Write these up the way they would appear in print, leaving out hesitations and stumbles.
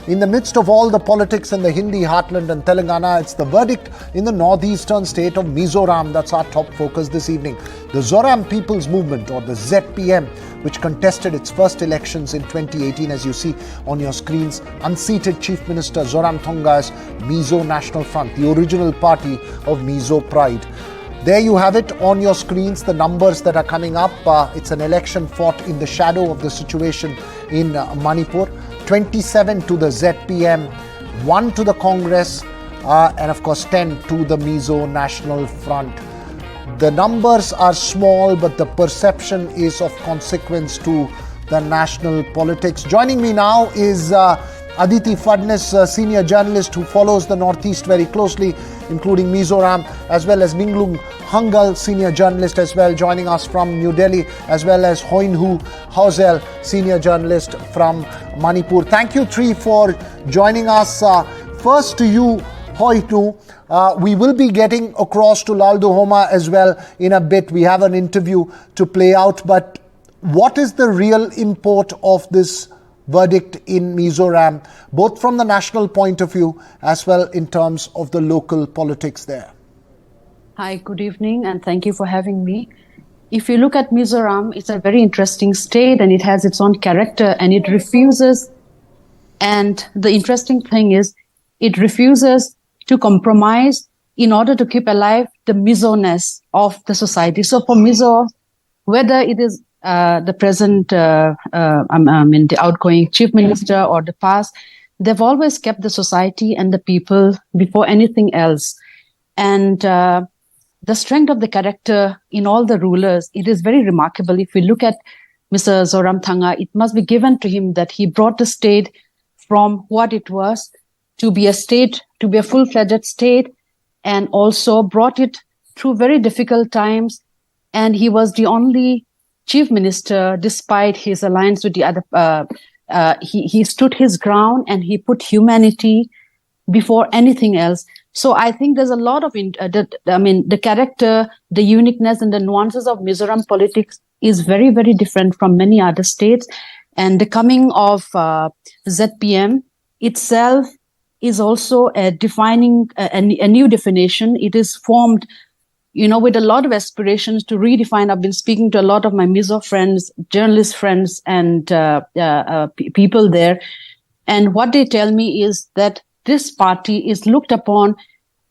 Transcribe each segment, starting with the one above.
In the midst of all the politics in the Hindi heartland and Telangana, it's the verdict in the northeastern state of Mizoram. That's our top focus this evening. The Zoram People's Movement, or the ZPM, which contested its first elections in 2018, as you see on your screens, unseated Chief Minister Zoram Thonga's Mizo National Front, the original party of Mizo Pride. There you have it on your screens, the numbers that are coming up. It's an election fought in the shadow of the situation in Manipur. 27 to the ZPM, 1 to the Congress, and of course 10 to the Mizo National Front. The numbers are small, but the perception is of consequence to the national politics. Joining me now is Aditi Fadnis, senior journalist who follows the Northeast very closely, including Mizoram, as well as Ninglung Hangal, senior journalist as well, joining us from New Delhi, as well as Hoinhu Hausel, senior journalist from Manipur. Thank you three for joining us. First to you, Hoinhu. We will be getting across to Lal Duhoma as well in a bit. We have an interview to play out, but what is the real import of this verdict in Mizoram, both from the national point of view as well in terms of the local politics there? Hi, good evening, and thank you for having me. If you look at Mizoram, it's a very interesting state and it has its own character and it refuses, and the interesting thing is it refuses to compromise in order to keep alive the Mizo-ness of the society. So for Mizo, whether it is the present, the outgoing chief minister or the past, they've always kept the society and the people before anything else. And the strength of the character in all the rulers, it is very remarkable. If we look at Mr. Zoram Thanga, it must be given to him that he brought the state from what it was to be a state, to be a full-fledged state, and also brought it through very difficult times. And he was the only chief minister, despite his alliance with the other, he stood his ground and he put humanity before anything else. So I think there's a lot of, the character, the uniqueness and the nuances of Mizoram politics is very, very different from many other states. And the coming of ZPM itself is also a defining, a new definition. It is formed, with a lot of aspirations to redefine. I've been speaking to a lot of my Mizo friends, journalist friends, and people there. And what they tell me is that this party is looked upon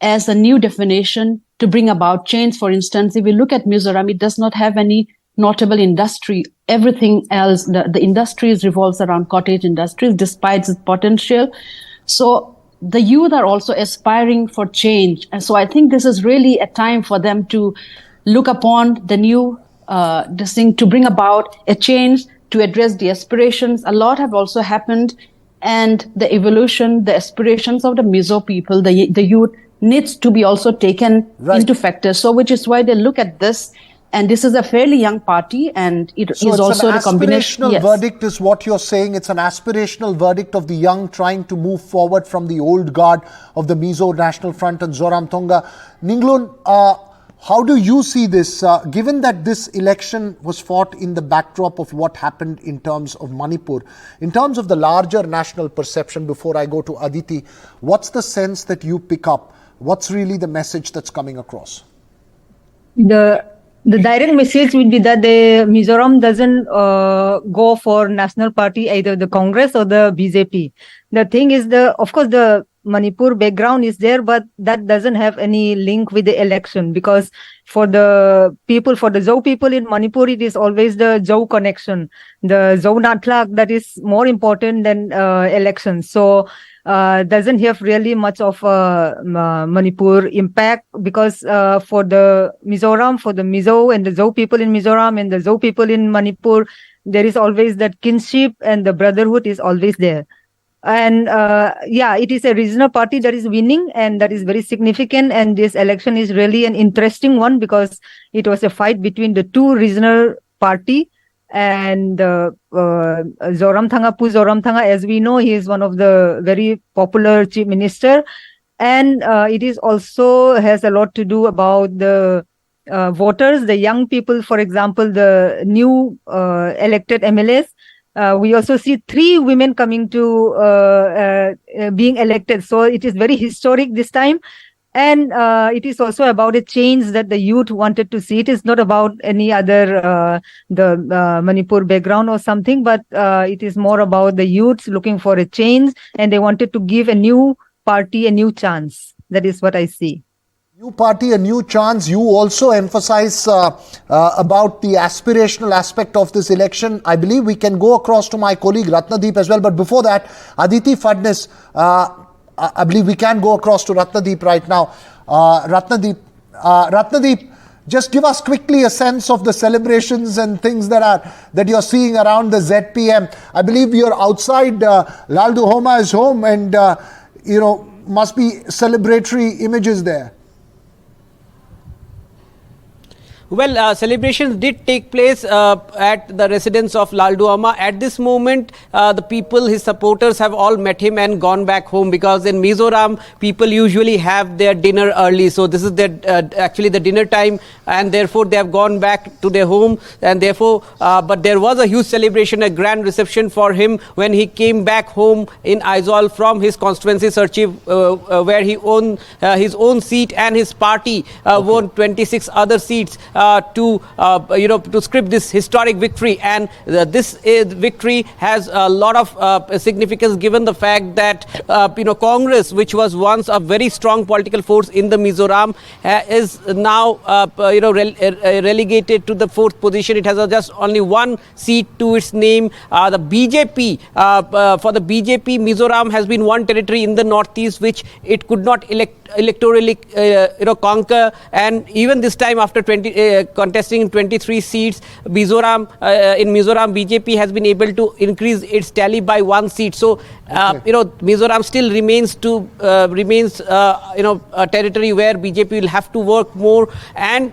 as a new definition to bring about change. For instance, if we look at Mizoram, it does not have any notable industry. Everything else, the industries revolves around cottage industries, despite its potential. So the youth are also aspiring for change. And so I think this is really a time for them to look upon the new, this thing, to bring about a change, to address the aspirations. A lot have also happened, and the evolution, the aspirations of the Mizo people, the youth, needs to be also taken into factor. So which is why they look at this. And this is a fairly young party, and it is also a combination. So it's an aspirational verdict is what you're saying. It's an aspirational verdict of the young trying to move forward from the old guard of the Mizo National Front and Zoram Thonga. Ninglun, how do you see this, given that this election was fought in the backdrop of what happened in terms of Manipur? In terms of the larger national perception, before I go to Aditi, what's the sense that you pick up? What's really the message that's coming across? The direct message would be that the Mizoram doesn't go for national party, either the Congress or the BJP. The thing is, of course, the Manipur background is there, but that doesn't have any link with the election, because for the people, for the Zhou people in Manipur, it is always the Zhou connection, the Zhou Natlak, that is more important than elections. So doesn't have really much of Manipur impact, because for the Mizoram, for the Mizo and the Zhou people in Mizoram and the Zhou people in Manipur, there is always that kinship and the brotherhood is always there. And it is a regional party that is winning, and that is very significant. And this election is really an interesting one, because it was a fight between the two regional party. And Zoram Thanga, as we know, he is one of the very popular chief minister. And it is also has a lot to do about the voters, the young people, for example, the new elected MLAs. we also see 3 women coming to being elected. So it is very historic this time. And it is also about a change that the youth wanted to see. It is not about any other the Manipur background or something, but it is more about the youths looking for a change, and they wanted to give a new party a new chance. That is what I see. New party, a new chance. You also emphasize about the aspirational aspect of this election. I believe we can go across to my colleague Ratnadeep as well. But before that, Aditi Fadnis, I believe we can go across to Ratnadeep right now. Ratnadeep, just give us quickly a sense of the celebrations and things that you're seeing around the ZPM. I believe you're outside Lal Duhoma's home, and must be celebratory images there. Well, celebrations did take place at the residence of Lal Duhoma. At this moment, the people, his supporters, have all met him and gone back home, because in Mizoram, people usually have their dinner early. So this is their actually the dinner time, and therefore they have gone back to their home. And therefore, but there was a huge celebration, a grand reception for him when he came back home in Aizawl from his constituency, Sarchi, where he won his own seat, and his party won 26 other seats. To script this historic victory, and this victory has a lot of significance, given the fact that Congress, which was once a very strong political force in the Mizoram, is now relegated to the 4th position. It has just only 1 seat to its name. The BJP, for the BJP, Mizoram has been one territory in the northeast which it could not electorally conquer, and even this time, after contesting 23 seats, in Mizoram BJP has been able to increase its tally by 1 seat. So Mizoram still remains a territory where BJP will have to work more, and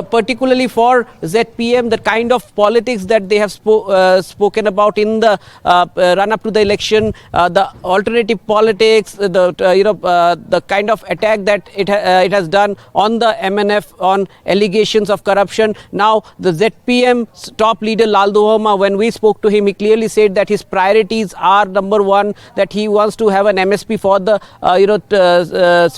particularly for ZPM, the kind of politics that they have spoken about in the run-up to the election, the alternative politics, the kind of attack that it has done on the MNF on allegations of corruption. Now, the ZPM's top leader, Lal Duhoma, when we spoke to him, he clearly said that his priorities are, number 1, that he wants to have an MSP for the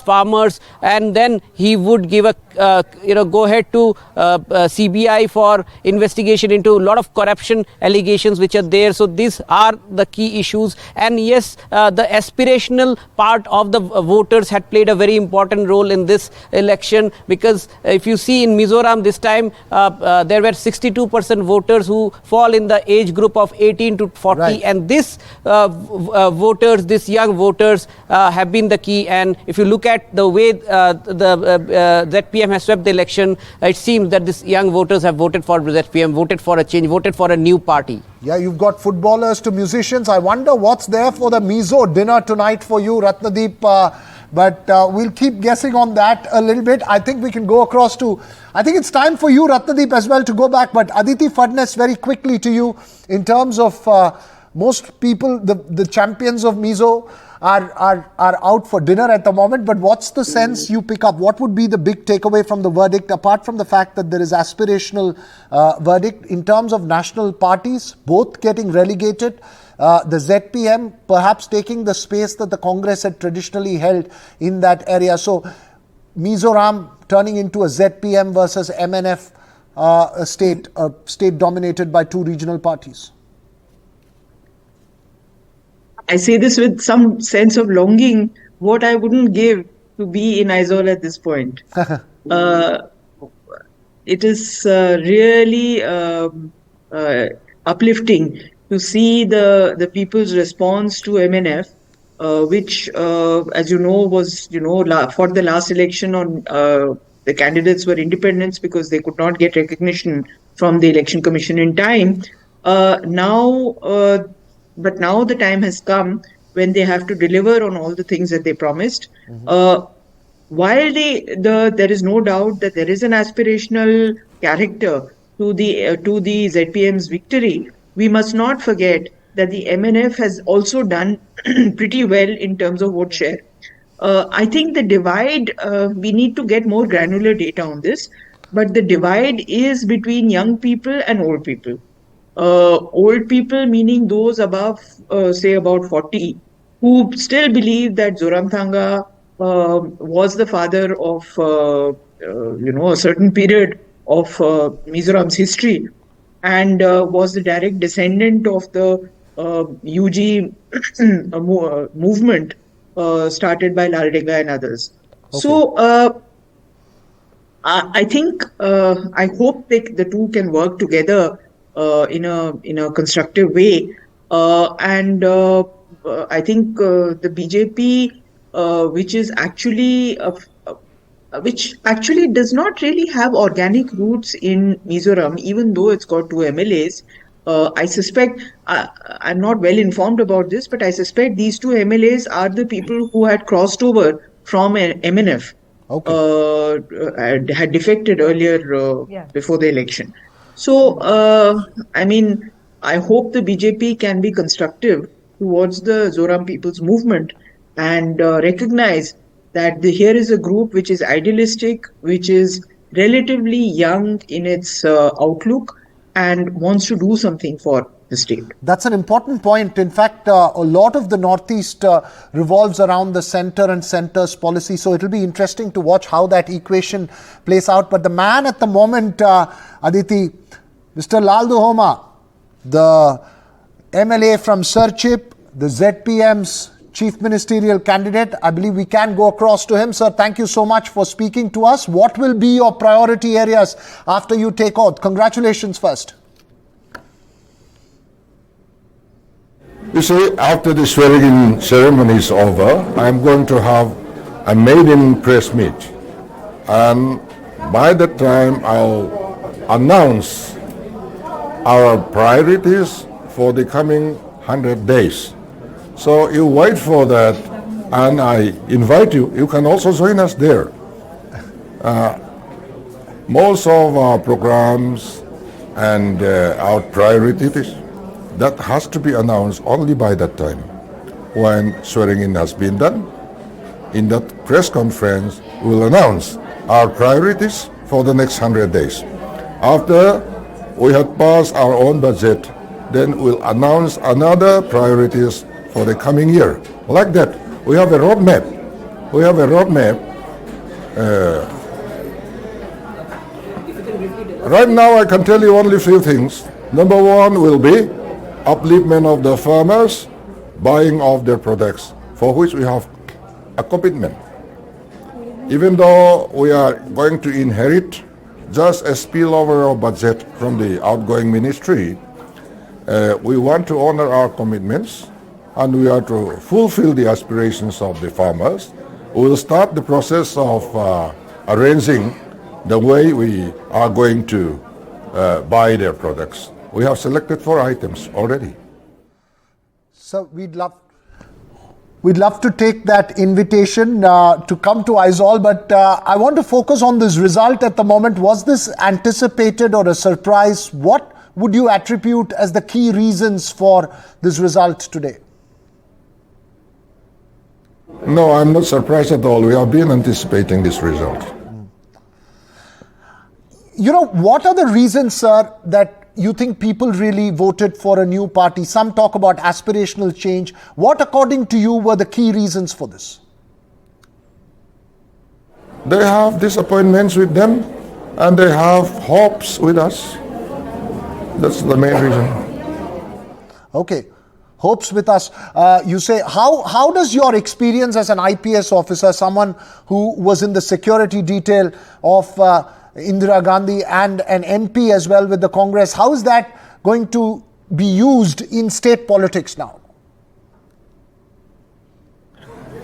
farmers, and then he would give a go ahead to CBI for investigation into a lot of corruption allegations which are there. So these are the key issues. And yes, the aspirational part of the voters had played a very important role in this election, because if you see in Mizoram this time, there were 62% voters who fall in the age group of 18 to 40. Right. And this voters, these young voters have been the key. And if you look at the way the ZPM has swept the election, it seems that these young voters have voted for ZPM, voted for a change, voted for a new party. Yeah, you've got footballers to musicians. I wonder what's there for the Mizo dinner tonight for you, Ratnadeep. But we'll keep guessing on that a little bit. I think we can go across to, I think it's time for you, Ratnadeep, as well to go back. But Aditi Fadnis, very quickly to you, in terms of most people, the champions of Mizo are out for dinner at the moment, but what's the sense you pick up? What would be the big takeaway from the verdict, apart from the fact that there is aspirational verdict in terms of national parties, both getting relegated, the ZPM perhaps taking the space that the Congress had traditionally held in that area. So Mizoram turning into a ZPM versus MNF a state dominated by 2 regional parties. I say this with some sense of longing, what I wouldn't give to be in Aizawl at this point. It is really uplifting to see the people's response to MNF, which, as you know, was, for the last election on the candidates were independents because they could not get recognition from the Election Commission in time. But now the time has come when they have to deliver on all the things that they promised. Mm-hmm. While there is no doubt that there is an aspirational character to the ZPM's victory, we must not forget that the MNF has also done pretty well in terms of vote share. I think the divide, we need to get more granular data on this, but the divide is between young people and old people. old people, meaning those above, say, about 40, who still believe that Zoram was the father of, a certain period of Mizoram's history, and was the direct descendant of the UG movement started by Laldenga and others. Okay. So I think I hope the two can work together in a constructive way, and I think the BJP, which is actually which actually does not really have organic roots in Mizoram, even though it's got two MLAs. I suspect, I'm not well informed about this, but I suspect these two MLAs are the people who had crossed over from MNF, Okay. had defected earlier Yeah. before the election. So, I mean, I hope the BJP can be constructive towards the Zoram people's movement and recognize that here is a group which is idealistic, which is relatively young in its outlook, and wants to do something for the state. That's an important point. In fact, a lot of the Northeast revolves around the center and center's policy. So it'll be interesting to watch how that equation plays out. But the man at the moment, Aditi, Mr. Lal Duhoma, the MLA from Sarchip, the ZPM's chief ministerial candidate, I believe we can go across to him. Sir, thank you so much for speaking to us. What will be your priority areas after you take oath? Congratulations first. You see, after the swearing-in ceremony is over, I'm going to have a maiden press meet. And by that time, I'll announce our priorities for the coming 100 days. So you wait for that, and I invite you. You can also join us there. Most of our programs and our priorities, that has to be announced only by that time, when swearing-in has been done. In that press conference, we'll announce our priorities for the next 100 days. After we have passed our own budget, then we'll announce another priorities for the coming year. Like that, we have a roadmap. We have a roadmap. Right now, I can tell you only a few things. Number one will be upliftment of the farmers, buying of their products, for which we have a commitment. Even though we are going to inherit just a spillover of budget from the outgoing ministry, we want to honor our commitments, and we are to fulfill the aspirations of the farmers. We will start the process of arranging the way we are going to buy their products. We have selected 4 items already. So we'd love to take that invitation to come to Aizawl, but I want to focus on this result at the moment. Was this anticipated or a surprise? What would you attribute as the key reasons for this result today? No, I'm not surprised at all. We have been anticipating this result. You know, what are the reasons, sir, that you think people really voted for a new party? Some talk about aspirational change. What, according to you, were the key reasons for this? They have disappointments with them, and they have hopes with us. That's the main reason. Okay. Hopes with us. You say, how does your experience as an IPS officer, someone who was in the security detail of Indira Gandhi and an MP as well with the Congress, how is that going to be used in state politics now?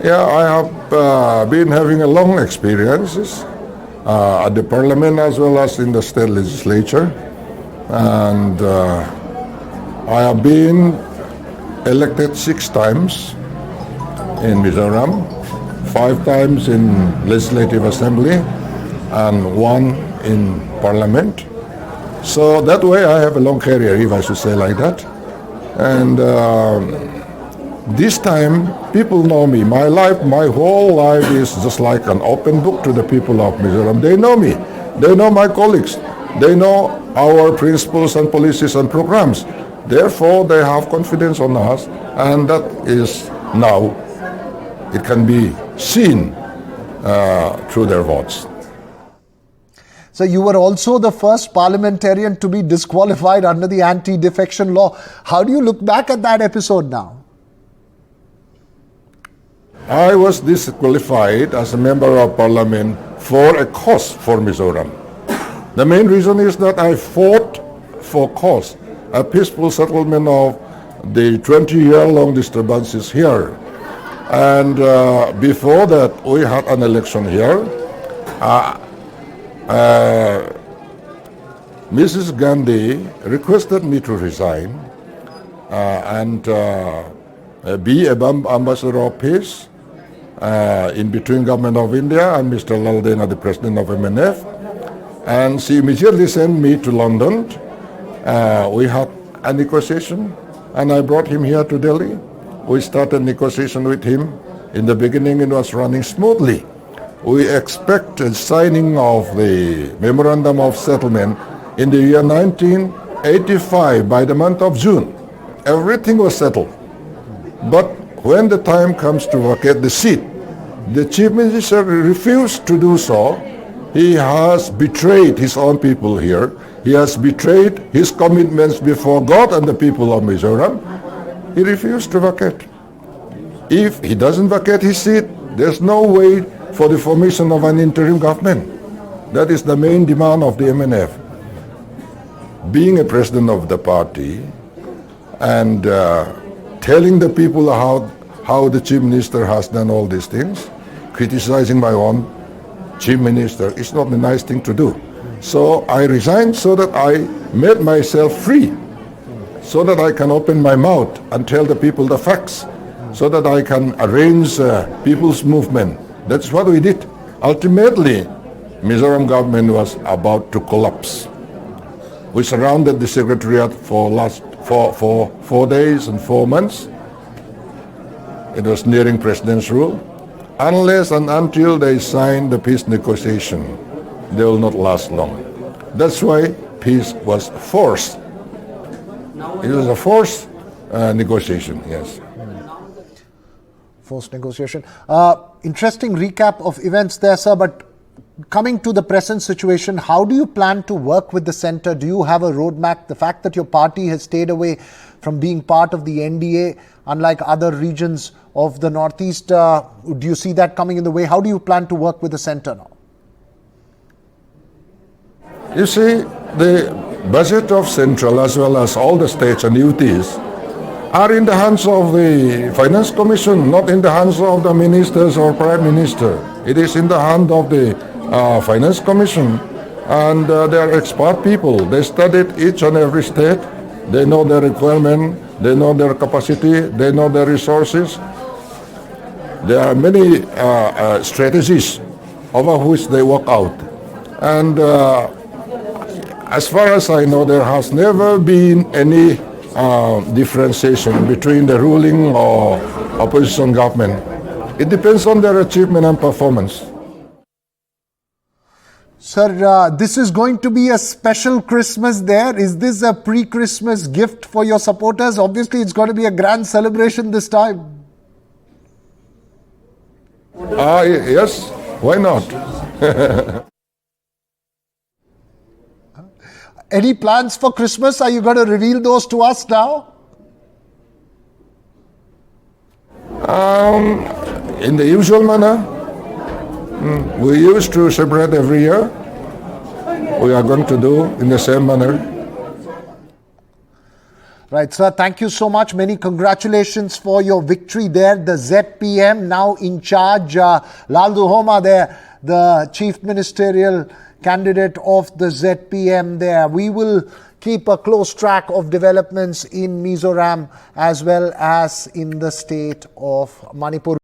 Yeah, I have been having a long experiences at the parliament as well as in the state legislature, and I have been elected 6 times in Mizoram, 5 times in Legislative Assembly, and 1 in Parliament. So that way I have a long career, if I should say like that. And this time, people know me. My life, my whole life is just like an open book to the people of Mizoram. They know me. They know my colleagues. They know our principles and policies and programs. Therefore, they have confidence on us, and that is now, it can be seen through their votes. So you were also the first parliamentarian to be disqualified under the anti-defection law. How do you look back at that episode now? I was disqualified as a member of parliament for a cause for Mizoram. The main reason is that I fought for cause, a peaceful settlement of the 20-year-long disturbances here. And before that, we had an election here. Mrs. Gandhi requested me to resign and be a ambassador of peace in between Government of India and Mr. Laldena, the president of MNF. And she immediately sent me to London. We had a negotiation, and I brought him here to Delhi. We started negotiation with him. In the beginning, it was running smoothly. We expect a signing of the Memorandum of Settlement in the year 1985 by the month of June. Everything was settled. But when the time comes to vacate the seat, the Chief Minister refused to do so. He has betrayed his own people here. He has betrayed his commitments before God and the people of Mizoram. He refused to vacate. If he doesn't vacate his seat, there's no way for the formation of an interim government. That is the main demand of the MNF. Being a president of the party and telling the people how the Chief Minister has done all these things, criticizing my own Chief Minister is not a nice thing to do. So I resigned so that I made myself free, so that I can open my mouth and tell the people the facts, so that I can arrange people's movement. That's what we did. Ultimately, Mizoram government was about to collapse. We surrounded the secretariat for 4 days and 4 months. It was nearing president's rule. Unless and until they sign the peace negotiation, they will not last long. That's why peace was forced. It was a forced negotiation, yes. Forced negotiation. Interesting recap of events there, sir, but coming to the present situation, how do you plan to work with the centre? Do you have a roadmap? The fact that your party has stayed away from being part of the NDA, unlike other regions of the Northeast, do you see that coming in the way? How do you plan to work with the centre now? You see, the budget of Central as well as all the states and UTs are in the hands of the Finance Commission, not in the hands of the ministers or Prime Minister. It is in the hand of the Finance Commission, and they are expert people. They studied each and every state. They know their requirement, they know their capacity, they know their resources. There are many strategies over which they work out. And as far as I know, there has never been any differentiation between the ruling or opposition government. It depends on their achievement and performance. Sir, this is going to be a special Christmas there. Is this a pre-Christmas gift for your supporters? Obviously, it's going to be a grand celebration this time. Yes, why not? Any plans for Christmas? Are you going to reveal those to us now? In the usual manner, we used to celebrate every year. We are going to do in the same manner. Right, sir. Thank you so much. Many congratulations for your victory there. The ZPM now in charge. Laldu Homa there, the chief ministerial candidate of the ZPM there. We will keep a close track of developments in Mizoram as well as in the state of Manipur.